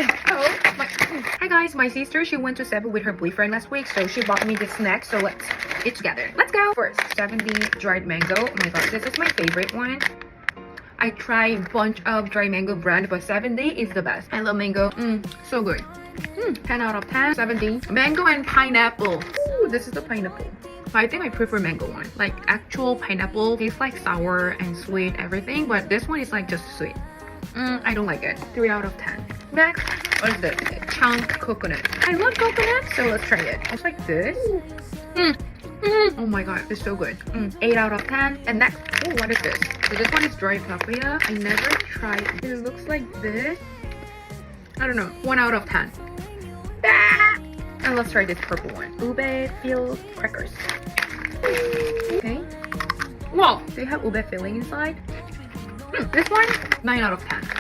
Oh, hi guys, my sister, she went to Cebu with her boyfriend last week, so she bought me this snack, so let's eat together. Let's go! First, 70 dried mango. Oh my god, this is my favorite one. I tried a bunch of dry mango brand, but 70 is the best. I love mango. So good. 10 out of 10. 70. Mango and pineapple. Ooh, this is the pineapple. I think I prefer mango one. Like actual pineapple tastes like sour and sweet everything, but this one is like just sweet. I don't like it. 3 out of 10. Next, what is this? Chunk coconut. I love coconut, so let's try it. It's like this. Oh my god, it's so good. 8 out of 10. And next, oh, what is this? So this one is dried papaya. I never tried. It looks like this. I don't know. 1 out of 10. And let's try this purple one. Ube filled crackers. Okay. Wow, they have ube filling inside. This one, 9 out of 10.